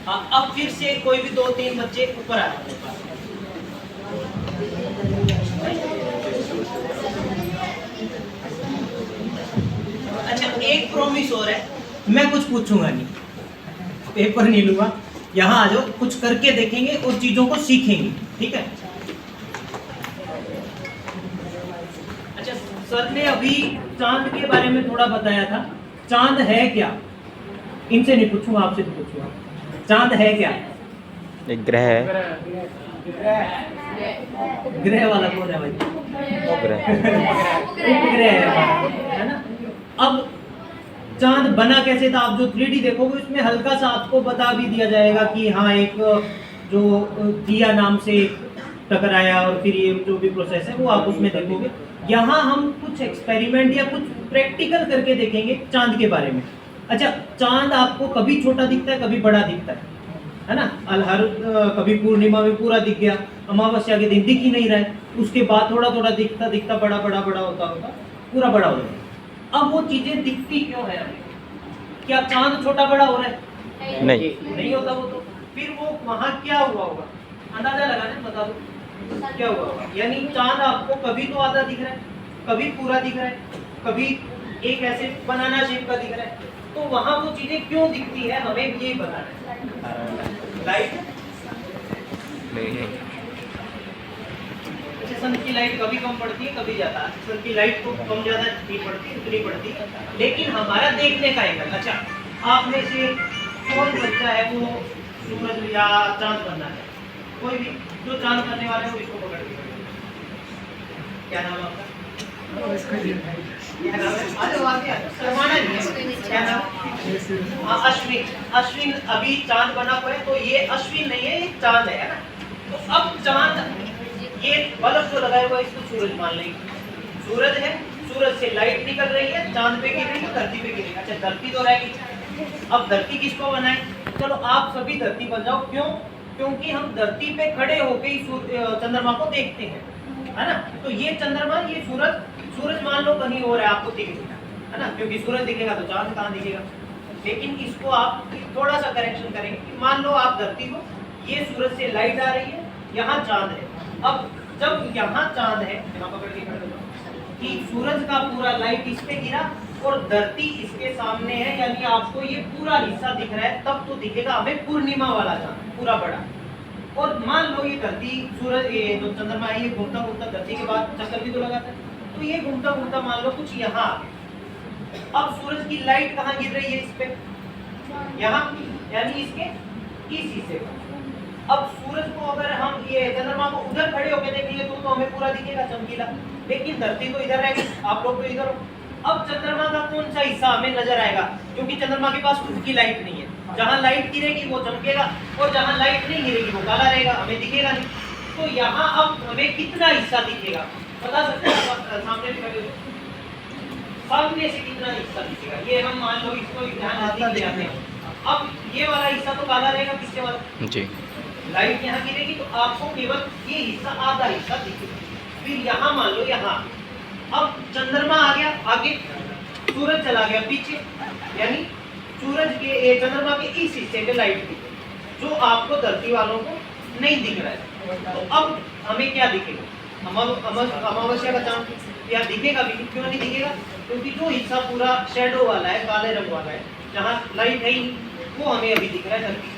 अब फिर से कोई भी 2-3 बच्चे ऊपर आ जाते हैं। अच्छा, एक प्रॉमिस और है, मैं कुछ पूछूंगा नहीं, पेपर नहीं लूंगा, यहाँ आ जाओ, कुछ करके देखेंगे और चीजों को सीखेंगे, ठीक है? अच्छा, सर ने अभी चांद के बारे में थोड़ा बताया था। चांद है क्या? इनसे नहीं पूछूंगा, आपसे तो पूछूंगा। चांद है क्या? एक ग्रह है। ग्रह वाला कौन है भाई? उपग्रह। उपग्रह है ना? अब चांद बना कैसे था? आप जो 3D देखोगे उसमें हल्का सा आपको बता भी दिया जाएगा कि हाँ, एक जो थिया नाम से टकराया और फिर ये जो भी प्रोसेस है वो आप उसमें देखोगे। यहाँ हम कुछ एक्सपेरिमेंट या कुछ प्रैक्टिकल करके देखेंगे चांद के बारे में। अच्छा, चांद आपको कभी छोटा दिखता है, कभी बड़ा दिखता है ना? हर कभी पूर्णिमा में पूरा दिख गया, अमावस्या के दिन दिख ही नहीं रहा है, उसके बाद थोड़ा थोड़ा दिखता दिखता बड़ा बड़ा बड़ा होता होता पूरा बड़ा हो जाएगा। अब वो चीजें दिखती क्यों है हमें? क्या चांद छोटा बड़ा हो रहा है? नहीं होता वो तो। फिर वो वहां क्या हुआ होगा? अंदाजा लगाने, बता दो क्या हुआ होगा। यानी चांद आपको कभी तो आधा दिख रहा है, कभी पूरा दिख रहा है, कभी एक ऐसे बनाना शेप का दिख रहा है। तो वहां वो चीजें क्यों दिखती है, हमें ये बताना है। लाइट, सन की लाइट कभी कम पड़ती है, कभी ज्यादा। सन की लाइट को कम ज्यादा नहीं पड़ती, उतनी पड़ती है, लेकिन हमारा देखने का एंगल। अच्छा, आप में से कौन बच्चा है वो सूरज या चांद बनना है? कोई भी जो चांद करने वाला है वो इसको पकड़ के। क्या नाम है आपका? क्या नाम है? आ जाओ, आगे आ जाओ, शर्माना नहीं है। क्या नाम? हाँ, अश्विन। अश्विन अभी चांद बना हुआ है, तो ये अश्विन नहीं है, ये चांद है ना? तो अब चांद, ये बल्ब जो लगाया हुआ है इसको सूरज मान लेंगे। सूरज है, सूरज से लाइट निकल रही है, चांद पे गिर रही है, धरती पे गिरेगी। अच्छा, धरती तो रहेगी। अब धरती किसको बनाए? चलो आप सभी धरती बन जाओ। क्यों? क्योंकि हम धरती पे खड़े होके ही चंद्रमा को देखते हैं, है ना? तो ये चंद्रमा, ये सूरज, सूरज मान लो कहीं और है, आपको दिखेगा, है ना? क्योंकि सूरज दिखेगा तो चांद कहाँ दिखेगा? लेकिन इसको आप थोड़ा सा करेक्शन करेंगे कि मान लो आप धरती को, ये सूरज से लाइट आ रही है, यहाँ चांद है। अब जब यहाँ चांद है, यहाँ पकड़ के खड़े हो जाओ, कि सूरज का पूरा लाइट इस पे गिरा और धरती इसके सामने है, यानी आपको ये पूरा हिस्सा दिख रहा है, तब तो दिखेगा हमें पूर्णिमा वाला चांद, पूरा बड़ा। और मान लो ये धरती, सूरज, ये जो चंद्रमा है, ये घूमता घूमता धरती के बाद चक्कर भी तो लगाता है, तो ये घूमता घूमता मान लो कुछ यहाँ आ गया। अब सूरज की लाइट कहाँ गिर रही है? इस पे, यहाँ, यानी इसके इस हिस्से पर। अब सूरज को अगर हम ये चंद्रमा को उधर खड़े होकर देखेंगे तो हमें पूरा दिखेगा चमकीला, लेकिन धरती तो इधर रहेगी, आप लोग तो इधर हो। अब चंद्रमा का कौन सा हिस्सा हमें नजर आएगा? क्योंकि चंद्रमा के पास खुद की लाइट नहीं है। जहां लाइट गिरेगी वो चमकेगा, और जहां लाइट नहीं गिरेगी वो काला रहेगा, हमें दिखेगा नहीं। तो यहाँ अब हमें कितना हिस्सा दिखेगा बता सकते हैं? सामने भी खड़े हो, सामने से कितना हिस्सा दिखेगा? ये हम मान लो इसको ध्यान देते हैं। अब ये वाला हिस्सा तो काला रहेगा, पीछे वाला जी। लाइट यहाँ गिरेगी तो आपको केवल ये हिस्सा, आधा हिस्सा दिखेगा। फिर यहाँ मान लो यहाँ, अब चंद्रमा आ गया आगे, सूरज चला गया पीछे, यानी सूरज के, चंद्रमा के इस हिस्से पे लाइट दिखे, जो आपको धरती वालों को नहीं दिख रहा है। तो अब हमें क्या दिखेगा? अमावस्या का चांद या दिखेगा भी? क्यों नहीं दिखेगा? क्योंकि जो हिस्सा पूरा शेडो वाला है, काले रंग वाला है, जहाँ लाइट है ही, वो हमें अभी दिख रहा है धरती,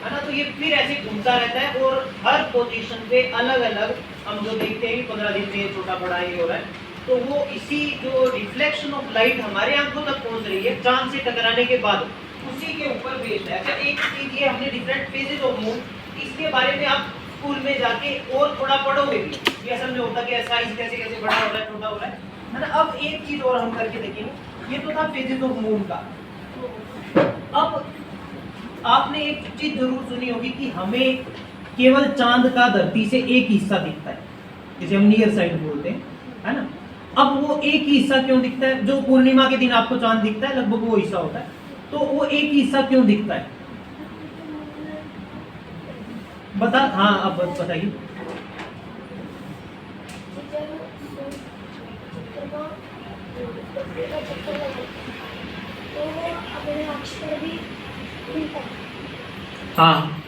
है ना? तो ये फिर ऐसे घूमता रहता है और हर पोजीशन पे अलग अलग हम जो देखते हैं 15 दिन में छोटा बड़ा ये हो रहा है। तो वो इसी जो रिफ्लेक्शन ऑफ लाइट हमारे आंखों तक पहुंच रही है चांद से टकराने के बाद, उसी के ऊपर बेस्ड है। अच्छा, एक चीज ये हमने डिफरेंट फेजेस ऑफ मून, इसके बारे में आप स्कूल में जाके और थोड़ा पढ़ोगे भी, ये असल में होता कि साइज कैसे कैसे बड़ा हो रहा है, छोटा हो रहा है ना? अब एक चीज और हम करके देखेंगे। ये तो था फेजेस ऑफ मून का। अब आपने एक चीज जरूर सुनी होगी कि हमें केवल चांद का धरती से एक हिस्सा दिखता है, जिसे हम नियर साइड बोलते हैं, है ना? अब वो एक ही हिस्सा क्यों दिखता है? जो पूर्णिमा के दिन आपको चांद दिखता है, लगभग वो हिस्सा होता है। तो वो एक ही हिस्सा क्यों दिखता है? बता, हाँ अब बताइए। हाँ,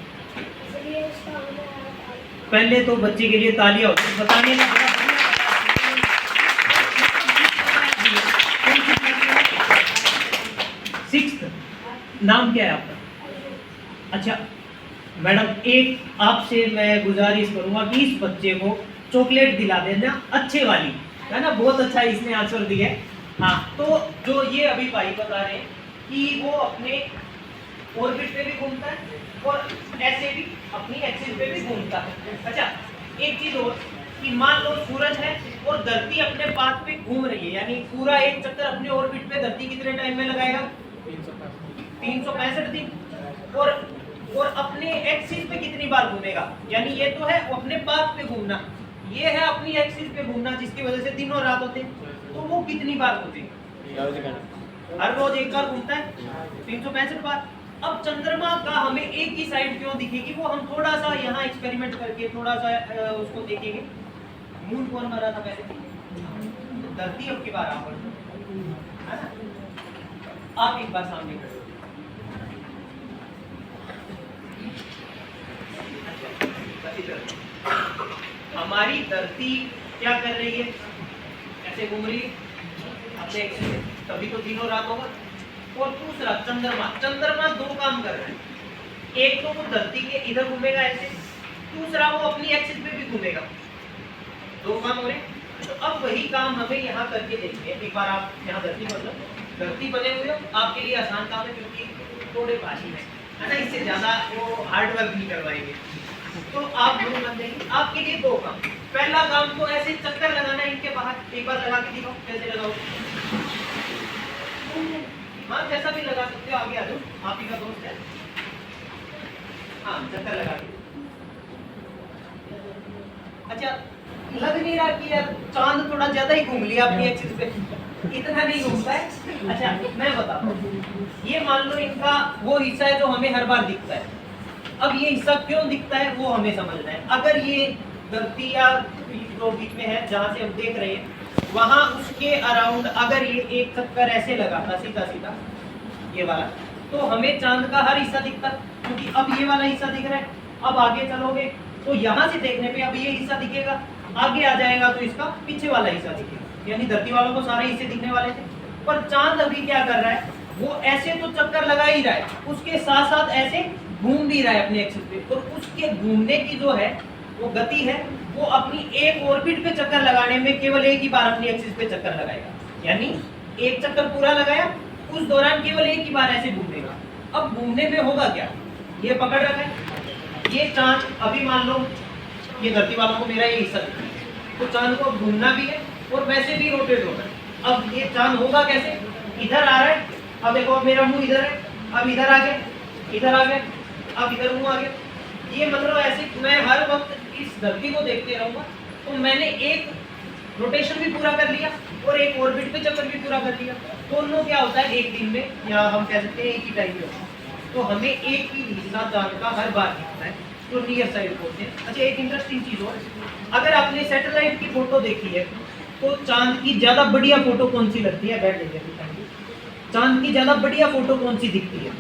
पहले तो बच्चे के लिए तालियां होती हैं, बताने में बड़ा बढ़िया। सिक्स्थ, नाम क्या है आपका? अच्छा मैडम, एक आपसे मैं गुजारिश करूंगा कि इस बच्चे को चॉकलेट दिला देना, अच्छे वाली, है ना? बहुत अच्छा इसने आंसर दिया है। हाँ, तो जो ये अभी भाई बता रहे हैं कि वो अपने ऑर्बिट पे भी घूमता है और ऐसे भी अपनी एक्सिस पे भी घूमता है। अच्छा, एक चीज और कि मान लो सूरज है और धरती अपने पाथ पे घूम रही है, यानी पूरा एक चक्कर अपने ऑर्बिट पे धरती कितने टाइम में लगाएगा? 365 दिन। और अपने एक्सिस पे कितनी बार घूमेगा? यानी ये तो है अपने पाथ पे घूमना, ये है अपनी एक्सिस पे घूमना, जिसकी वजह से दिन और रात होते हैं। तो वो कितनी बार घूमेगा? हर रोज एक बार घूमता है, 365 बार। अब चंद्रमा का हमें एक ही साइड क्यों दिखेगी? वो हम थोड़ा सा यहाँ एक्सपेरिमेंट करके थोड़ा सा उसको देखेंगे। मून कौन बना था पहले? तो धरती अब की बार आप है ना? आप एक बार सामने करो। हमारी धरती क्या कर रही है? ऐसे घूम रही है अपने एक्सिस पे, तभी तो दिनों रात होगा। और दूसरा चंद्रमा, चंद्रमा दो काम कर रहे हैं। एक तो वो धरती के इधर घूमेगा ऐसे, दूसरा वो अपनी एक्सिस पे भी घूमेगा। दो काम हो रहे हैं। तो अब वही काम हमें यहाँ करके देखते हैं। एक बार आप यहाँ धरती बदलो, धरती बने हुए हो, आपके लिए आसान काम है क्योंकि थोड़े भाषी है ना, इससे ज्यादा वो हार्ड वर्क नहीं करवाएंगे। तो आप दोनों बन जाएंगे। आपके लिए दो काम। पहला काम तो ऐसे चक्कर लगाना है इनके बाहर। एक बार लगा के दिखाओ कैसे लगाओ। हाँ, जैसा भी लगा सकते हो, आगे आ जाओ, आप ही का दोस्त है। हाँ, चक्कर लगा के। अच्छा, लग नहीं रहा कि यार चांद थोड़ा ज्यादा ही घूम लिया अपनी एक्सिस पे? इतना नहीं घूमता है। अच्छा, मैं बताता हूँ। ये मान लो इनका वो हिस्सा है जो हमें हर बार दिखता है। अब ये हिस्सा क्यों दिखता है वो हमें समझना है। अगर ये धरती या जो बीच में है जहाँ से हम देख रहे हैं, वहां उसके अराउंड अगर ये एक चक्कर ऐसे लगाता सीधा सीधा ये वाला, तो हमें चांद का हर हिस्सा दिखता। क्योंकि अब ये वाला हिस्सा दिख रहा है। अब आगे चलोगे तो यहाँ से देखने पे अब ये हिस्सा दिखेगा, आगे आ जाएगा तो इसका पीछे वाला हिस्सा दिखेगा। यानी धरती वालों को सारे हिस्से दिखने वाले थे। पर चांद अभी क्या कर रहा है? वो ऐसे तो चक्कर लगा ही रहा है, उसके साथ साथ ऐसे घूम भी रहा है अपने एक्सिस पे। और उसके घूमने की जो है वो गति है, वो अपनी एक ऑर्बिट पे चक्कर लगाने में केवल एक ही बार अपनी एक्सिस पे चक्कर लगाएगा। यानी एक चक्कर पूरा लगाया, उस दौरान केवल एक ही बार ऐसे घूमेगा। अब घूमने में होगा क्या? ये पकड़ रखा है, ये चांद अभी मान लो ये धरती वालों को मेरा ये हिस्सा दिखा है, तो चांद को घूमना भी है और वैसे भी रोटेट होना है। अब ये चांद होगा कैसे? इधर आ रहा है, अब देखो अब मेरा मुंह इधर है, अब इधर आ गया, इधर आ गया, अब इधर मुंह आ गया। ये मतलब ऐसे मैं हर वक्त इस धरती को देखते रहूंगा। तो मैंने एक रोटेशन भी पूरा कर लिया और एक ऑर्बिट पे चक्कर भी पूरा कर लिया। दोनों क्या होता है एक दिन में, या हम कह सकते हैं एक ही टाइम में होता है। तो हमें एक ही हिस्सा चांद का हर बार दिखता है जो नियर साइड होते हैं। अच्छा, एक इंटरेस्टिंग चीज और, अगर आपने सैटेलाइट की फोटो देखी है तो चांद की ज्यादा बढ़िया फोटो कौन सी लगती है? बैठ लीजिए। चांद की ज्यादा बढ़िया फोटो कौन सी दिखती है?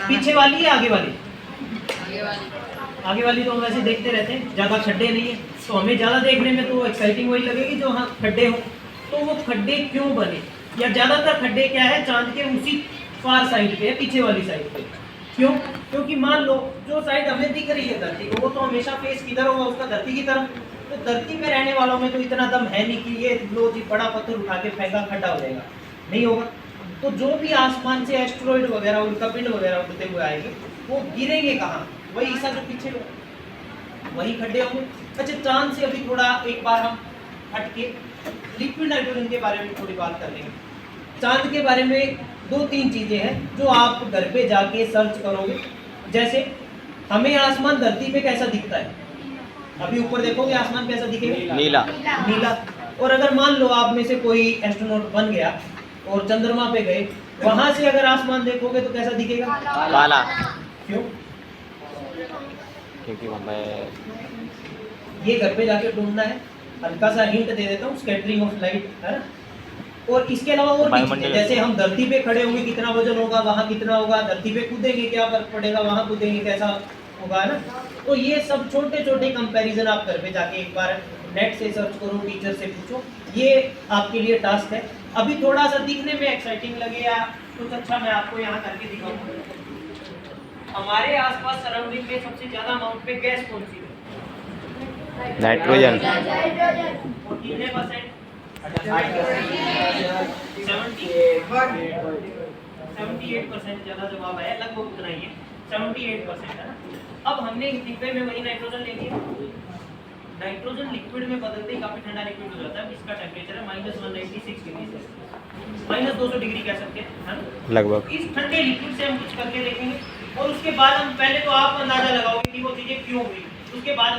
पीछे वाली या आगे वाली? आगे वाली तो हम वैसे देखते रहते हैं, ज्यादा खड्डे नहीं है तो हमें ज्यादा देखने में तो एक्साइटिंग वही लगेगी जो हाँ खड्डे हो। तो वो खड्डे क्यों बने, या ज्यादातर खड्डे क्या है चांद के उसी फार साइड पे है, पीछे वाली साइड पे। क्यों? क्योंकि मान लो जो साइड हमें दिख रही है धरती को, वो तो हमेशा फेस किधर होगा उसका? धरती की तरफ। तो धरती में रहने वालों में तो इतना दम है नहीं कि ये लो जी बड़ा पत्थर उठा के फेंका खड्डा हो जाएगा, नहीं होगा। तो जो भी आसमान से एस्ट्रॉइड वगैरह उनका पिंड वगैरह उड़ते हुए आएंगे, वो गिरेंगे कहाँ? वही हिस्सा जो पीछे वही खड्डे होंगे। अच्छा, चांद से अभी थोड़ा एक बार हम हटके लिक्विड नाइट्रोजन के बारे में थोड़ी बात कर लेंगे। चांद के बारे में दो तीन चीजें हैं जो आप घर पे जाके सर्च करोगे। जैसे हमें आसमान धरती पे कैसा दिखता है? अभी ऊपर देखोगे आसमान कैसा दिखेगा? नीला। नीला। और अगर मान लो आप में से कोई एस्ट्रोनॉट बन गया और चंद्रमा पे गए, वहां से अगर आसमान देखोगे तो कैसा दिखेगा? काला। क्यों? क्योंकि मैं ये घर पे जाके ढूंढना है। हल्का सा हिंट दे देता हूँ, स्कैटरिंग ऑफ लाइट है ना। और इसके अलावा और भी चीजें, वायुमंडल जैसे हम धरती पे खड़े होंगे कितना वजन होगा, वहाँ कितना होगा, धरती पे कूदेंगे क्या फर्क पड़ेगा, वहाँ कूदेंगे कैसा होगा ना। तो ये सब छोटे छोटे कंपैरिजन आप घर पे जाके एक बार नेट से सर्च करो, टीचर से पूछो, ये आपके लिए टास्क है। अभी थोड़ा सा दिखने में एक्साइटिंग लगे या कुछ अच्छा, मैं आपको यहाँ करके दिखाऊंगा। हमारे आसपास सराउंडिंग में सबसे ज्यादा अमाउंट पे गैस कौन सी है? नाइट्रोजन। वो कितने परसेंट? 78% ज्यादा जवाब आया, लगभग उतना ही है, 78% है ना। अब हमने लिक्विड में वही नाइट्रोजन ले लिया। नाइट्रोजन लिक्विड में बदलते ही काफी ठंडा लिक्विड हो जाता है। इसका टेम्परेचर है -196 डिग्री सेल्सियस, -200 डिग्री कह सकते हैं, है ना लगभग। इस ठंडे लिक्विड से हम कुछ करके देखेंगे और उसके बाद हम पहले तो आप अंदाजा लगाओगे कि वो चीजें क्यों हुई, उसके बाद